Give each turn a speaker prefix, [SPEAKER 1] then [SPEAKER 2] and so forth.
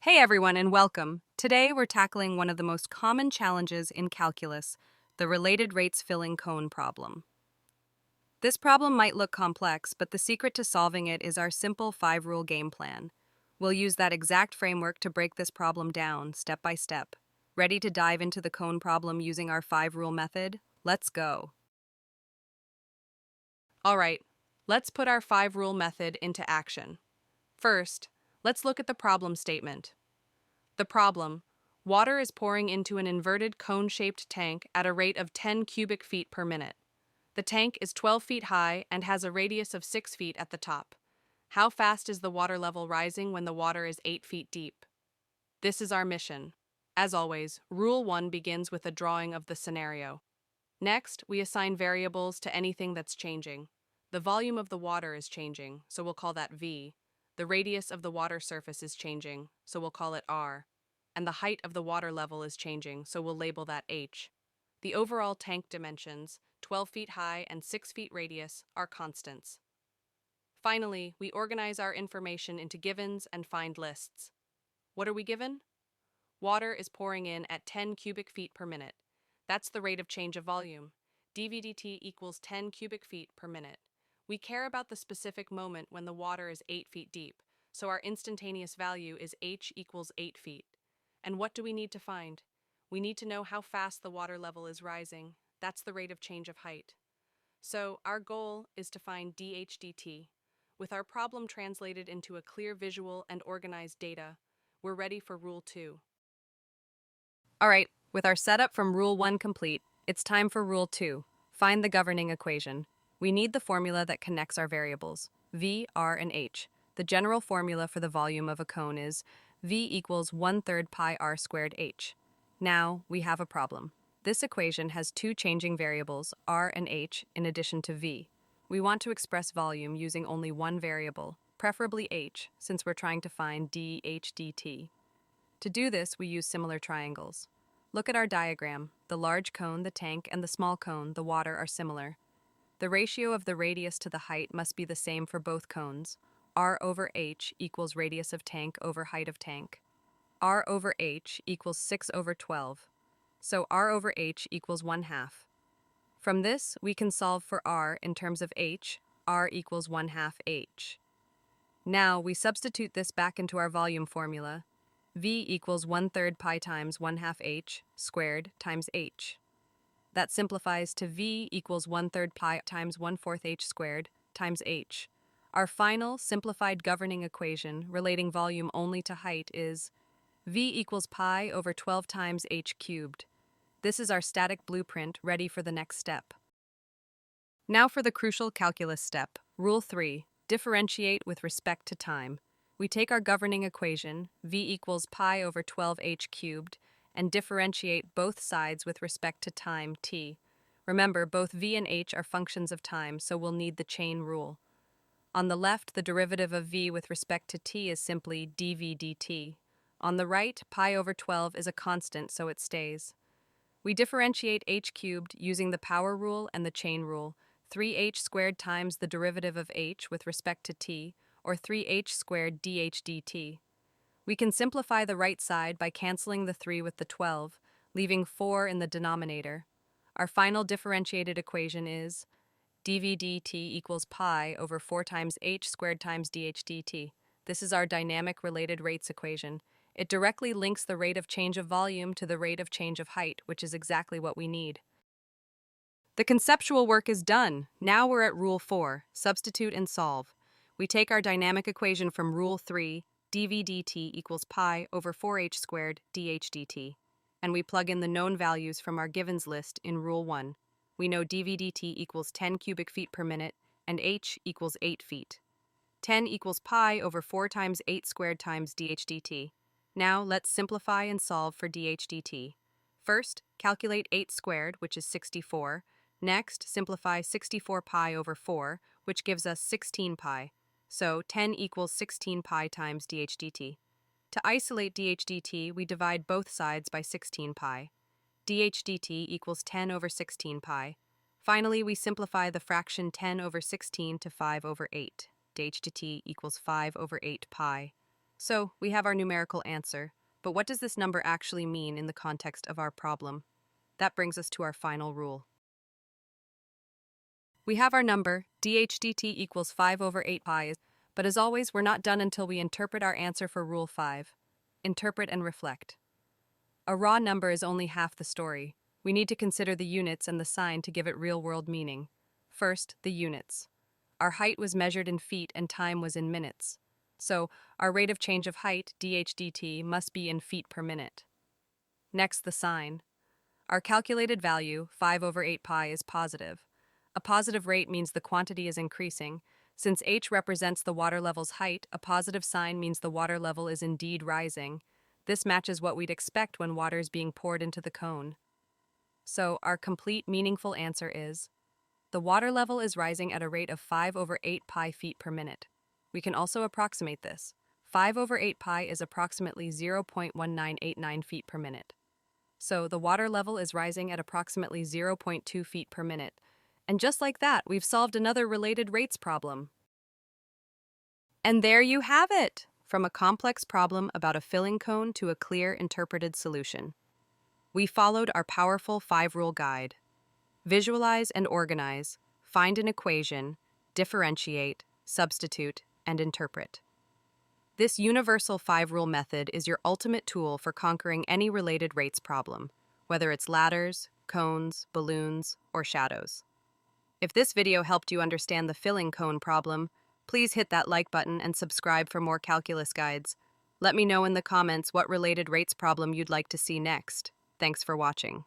[SPEAKER 1] Hey everyone, and welcome. Today we're tackling one of the most common challenges in calculus, the related rates filling cone problem. This problem might look complex, but the secret to solving it is our simple 5-rule game plan. We'll use that exact framework to break this problem down, step by step. Ready to dive into the cone problem using our 5-rule method? Let's go. Alright, let's put our 5-rule method into action. First, let's look at the problem statement. The problem: water is pouring into an inverted cone-shaped tank at a rate of 10 cubic feet per minute. The tank is 12 feet high and has a radius of 6 feet at the top. How fast is the water level rising when the water is 8 feet deep? This is our mission. As always, Rule 1 begins with a drawing of the scenario. Next, we assign variables to anything that's changing. The volume of the water is changing, so we'll call that V. The radius of the water surface is changing, so we'll call it R. And the height of the water level is changing, so we'll label that H. The overall tank dimensions, 12 feet high and 6 feet radius, are constants. Finally, we organize our information into givens and find lists. What are we given? Water is pouring in at 10 cubic feet per minute. That's the rate of change of volume. dVdt equals 10 cubic feet per minute. We care about the specific moment when the water is 8 feet deep, so our instantaneous value is H equals 8 feet. And what do we need to find? We need to know how fast the water level is rising. That's the rate of change of height. So our goal is to find dH/dt. With our problem translated into a clear visual and organized data, we're ready for Rule 2. Alright, with our setup from Rule 1 complete, it's time for Rule 2. Find the governing equation. We need the formula that connects our variables, V, R, and H. The general formula for the volume of a cone is V equals 1/3 pi r squared h. Now, we have a problem. This equation has two changing variables, r and h, in addition to v. We want to express volume using only one variable, preferably h, since we're trying to find dH/dt. To do this, we use similar triangles. Look at our diagram. The large cone, the tank, and the small cone, the water, are similar. The ratio of the radius to the height must be the same for both cones. R over h equals radius of tank over height of tank. R over h equals 6 over 12. So R over h equals 1/2. From this, we can solve for R in terms of h. R equals 1/2 h. Now, we substitute this back into our volume formula. V equals 1/3 pi times 1/2 h squared times h. That simplifies to V equals 1/3 pi times 1/4 h squared times h. Our final, simplified governing equation, relating volume only to height, is V equals pi over 12 times h cubed. This is our static blueprint, ready for the next step. Now for the crucial calculus step. Rule 3. Differentiate with respect to time. We take our governing equation, V equals pi over 12 h cubed, and differentiate both sides with respect to time, t. Remember, both v and h are functions of time, so we'll need the chain rule. On the left, the derivative of v with respect to t is simply dv dt. On the right, pi over 12 is a constant, so it stays. We differentiate h cubed using the power rule and the chain rule, 3h squared times the derivative of h with respect to t, or 3h squared dh dt. We can simplify the right side by canceling the 3 with the 12, leaving 4 in the denominator. Our final differentiated equation is dv dt equals pi over 4 times h squared times dh dt. This is our dynamic related rates equation. It directly links the rate of change of volume to the rate of change of height, which is exactly what we need. The conceptual work is done. Now we're at Rule 4, substitute and solve. We take our dynamic equation from Rule 3, dv dt equals pi over 4h squared dh dt, and we plug in the known values from our givens list in Rule 1. We know dv dt equals 10 cubic feet per minute, and h equals 8 feet. 10 equals pi over 4 times 8 squared times dh dt. Now let's simplify and solve for dh dt. First, calculate 8 squared, which is 64. Next, simplify 64 pi over 4, which gives us 16 pi. So 10 equals 16 pi times dH dt. To isolate dH dt, we divide both sides by 16 pi. dH dt equals 10 over 16 pi. Finally, we simplify the fraction 10 over 16 to 5 over 8. dH dt equals 5 over 8 pi. So, we have our numerical answer, but what does this number actually mean in the context of our problem? That brings us to our final rule. We have our number, dH/dt equals 5 over 8 pi, but as always, we're not done until we interpret our answer for Rule 5. Interpret and reflect. A raw number is only half the story. We need to consider the units and the sign to give it real-world meaning. First, the units. Our height was measured in feet and time was in minutes. So, our rate of change of height, dH/dt, must be in feet per minute. Next, the sign. Our calculated value, 5 over 8 pi, is positive. A positive rate means the quantity is increasing. Since h represents the water level's height, a positive sign means the water level is indeed rising. This matches what we'd expect when water is being poured into the cone. So, our complete, meaningful answer is the water level is rising at a rate of 5 over 8 pi feet per minute. We can also approximate this. 5 over 8 pi is approximately 0.1989 feet per minute. So, the water level is rising at approximately 0.2 feet per minute. And just like that, we've solved another related rates problem. And there you have it! From a complex problem about a filling cone to a clear, interpreted solution. We followed our powerful 5-rule guide. Visualize and organize, find an equation, differentiate, substitute, and interpret. This universal 5-rule method is your ultimate tool for conquering any related rates problem, whether it's ladders, cones, balloons, or shadows. If this video helped you understand the filling cone problem, please hit that like button and subscribe for more calculus guides. Let me know in the comments what related rates problem you'd like to see next. Thanks for watching.